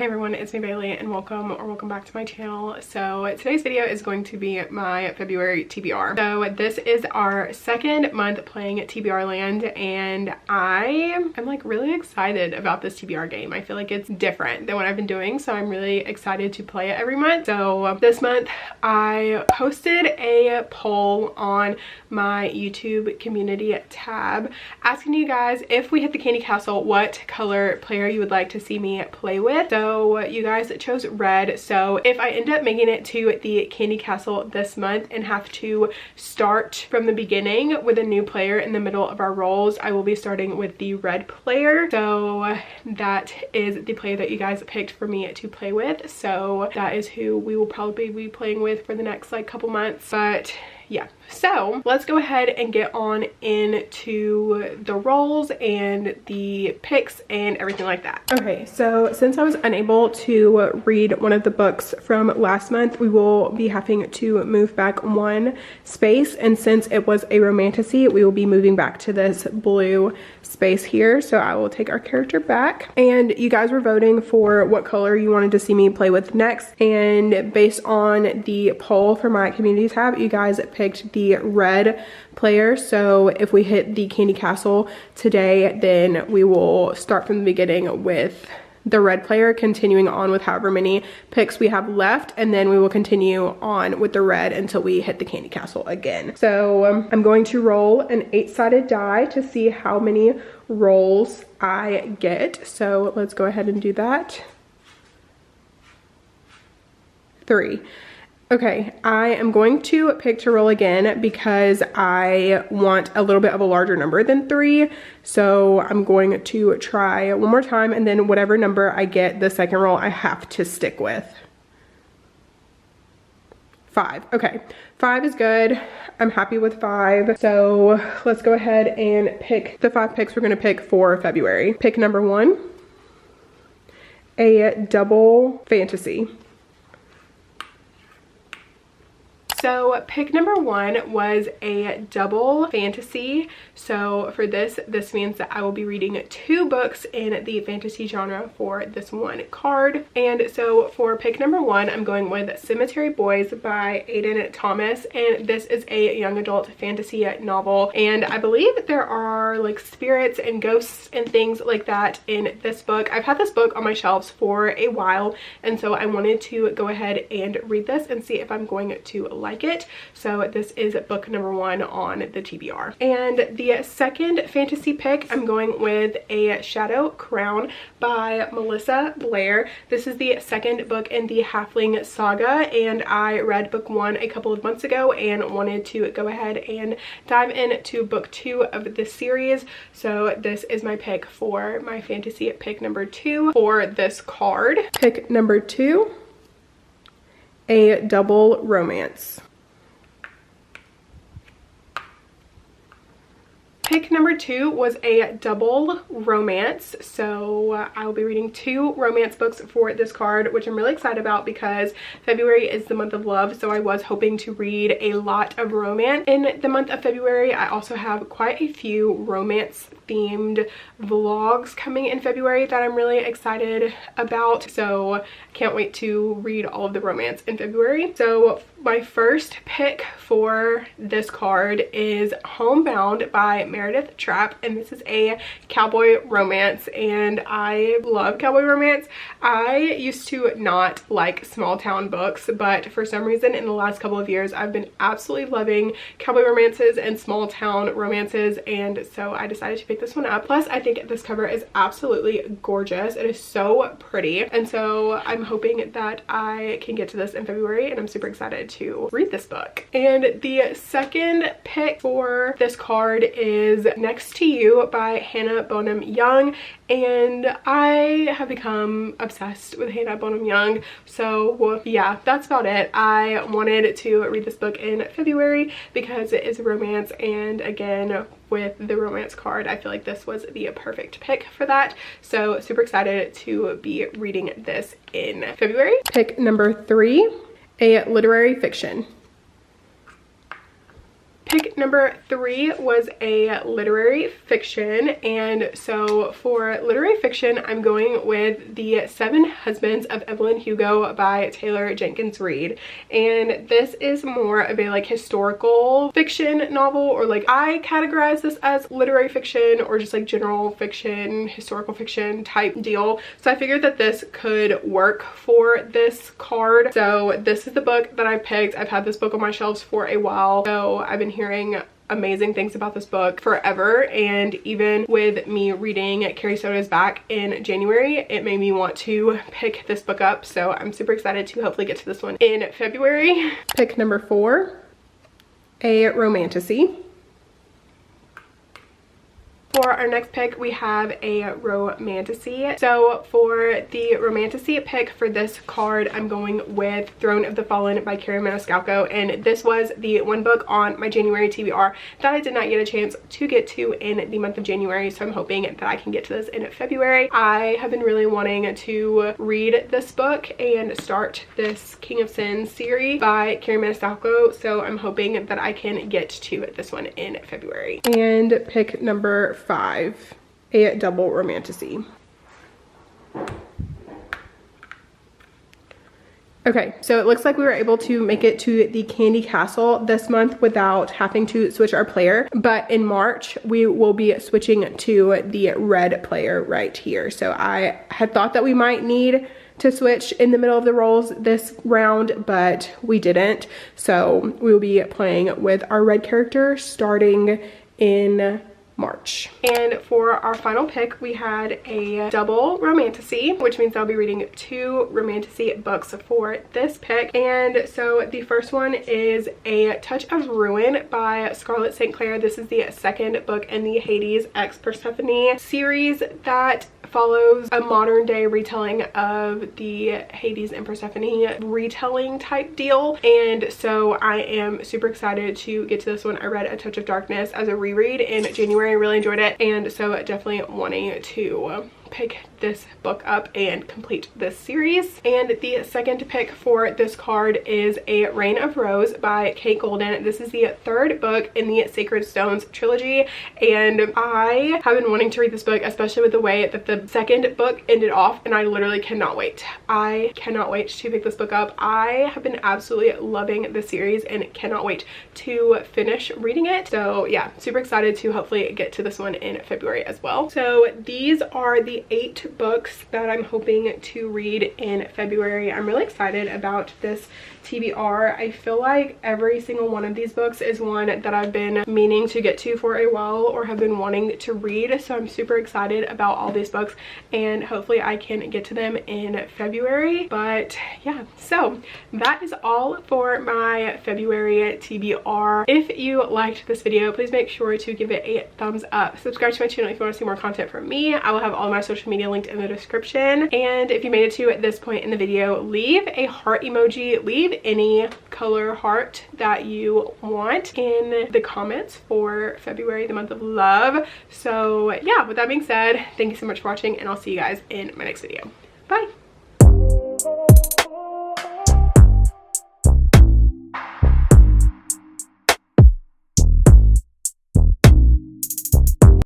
Hey everyone, it's me Bailey and welcome back to my channel. So today's video is going to be my February TBR. So this is our second month playing TBR Land and I am like really excited about this TBR game. I feel like it's different than what I've been doing, so I'm really excited to play it every month. So this month I posted a poll on my YouTube community tab asking you guys, if we hit the candy castle, what color player you would like to see me play with. So you guys chose red. So if I end up making it to the candy castle this month and have to start from the beginning with a new player in the middle of our rolls, I will be starting with the red player. So that is the player that you guys picked for me to play with. So that is who we will probably be playing with for the next like couple months. But yeah, so let's go ahead and get on into the rolls and the picks and everything like that. Okay, so since I was unable to read one of the books from last month, we will be having to move back one space, and since it was a romantasy, we will be moving back to this blue space here. So I will take our character back, and you guys were voting for what color you wanted to see me play with next, and based on the poll for my community tab, you guys picked the red player. So if we hit the candy castle today, then we will start from the beginning with the red player, continuing on with however many picks we have left, and then we will continue on with the red until we hit the candy castle again. So I'm going to roll an 8-sided die to see how many rolls I get. So let's go ahead and do that. 3. Okay, I am going to pick to roll again because I want a little bit of a larger number than 3. So I'm going to try one more time, and then whatever number I get the second roll, I have to stick with. 5. Okay, 5 is good. I'm happy with 5. So let's go ahead and pick the 5 picks we're gonna pick for February. Pick number 1, a double fantasy. So pick number 1 was a double fantasy. So for this means that I will be reading 2 books in the fantasy genre for this one card. And so for pick number 1, I'm going with Cemetery Boys by Aiden Thomas. And this is a young adult fantasy novel. And I believe there are like spirits and ghosts and things like that in this book. I've had this book on my shelves for a while, and so I wanted to go ahead and read this and see if I'm going to like it. So this is book number 1 on the TBR. And the second fantasy pick, I'm going with A Shadow Crown by Melissa Blair. This is the second book in the Halfling saga, and I read book 1 a couple of months ago and wanted to go ahead and dive into book 2 of this series. So this is my pick for my fantasy pick number 2 for this card. Pick number 2, a double romance. Pick number 2 was a double romance. So I will be reading 2 romance books for this card, which I'm really excited about because February is the month of love. So I was hoping to read a lot of romance in the month of February. I also have quite a few romance themed vlogs coming in February that I'm really excited about. So I can't wait to read all of the romance in February. So my first pick for this card is Homebound by Meredith Trapp, and this is a cowboy romance, and I love cowboy romance. I used to not like small town books, but for some reason in the last couple of years I've been absolutely loving cowboy romances and small town romances, and so I decided to pick this one up. Plus I think this cover is absolutely gorgeous. It is so pretty, and so I'm hoping that I can get to this in February, and I'm super excited to read this book. And the second pick for this card is Next to You by Hannah Bonham Young, and I have become obsessed with Hannah Bonham Young. So yeah, that's about it. I wanted to read this book in February because it is a romance, and again with the romance card, I feel like this was the perfect pick for that. So super excited to be reading this in February. Pick number 3, a literary fiction. Pick number 3 was a literary fiction, and so for literary fiction I'm going with The 7 Husbands of Evelyn Hugo by Taylor Jenkins Reid. And this is more of a like historical fiction novel, or like I categorize this as literary fiction or just like general fiction, historical fiction type deal. So I figured that this could work for this card. So this is the book that I picked. I've had this book on my shelves for a while, so I've been hearing amazing things about this book forever, and even with me reading Carrie Soda's back in January, it made me want to pick this book up. So I'm super excited to hopefully get to this one in February. Pick number 4, a romantasy. For our next pick, we have a romantasy. So for the romantasy pick for this card, I'm going with Throne of the Fallen by Carrie Maniscalco. And this was the one book on my January TBR that I did not get a chance to get to in the month of January. So I'm hoping that I can get to this in February. I have been really wanting to read this book and start this King of Sin series by Carrie Maniscalco. So I'm hoping that I can get to this one in February. And pick number 5, a double romantasy. Okay, so it looks like we were able to make it to the Candy Castle this month without having to switch our player, but in March we will be switching to the red player right here. So I had thought that we might need to switch in the middle of the rolls this round, but we didn't. So we will be playing with our red character starting in March. And for our final pick, we had a double romantasy, which means I'll be reading 2 romantasy books for this pick. And so the first one is A Touch of Ruin by Scarlett St. Clair. This is the second book in the Hades x Persephone series that follows a modern day retelling of the Hades and Persephone retelling type deal. And so I am super excited to get to this one. I read A Touch of Darkness as a reread in January. I really enjoyed it, and so definitely wanting to pick this book up and complete this series. And the second pick for this card is A Reign of Rose by Kate Golden. This is the 3rd book in the Sacred Stones trilogy, and I have been wanting to read this book, especially with the way that the second book ended off, and I literally cannot wait. I cannot wait to pick this book up. I have been absolutely loving the series and cannot wait to finish reading it. So yeah, super excited to hopefully get to this one in February as well. So these are the 8 books that I'm hoping to read in February. I'm really excited about this TBR. I feel like every single one of these books is one that I've been meaning to get to for a while or have been wanting to read. So I'm super excited about all these books, and hopefully I can get to them in February. But yeah, so that is all for my February TBR. If you liked this video, please make sure to give it a thumbs up. Subscribe to my channel if you want to see more content from me. I will have all my social media linked in the description. And if you made it to this point in the video, leave a heart emoji, leave any color heart that you want in the comments for February, the month of love. So yeah, with that being said, thank you so much for watching, and I'll see you guys in my next video. Bye.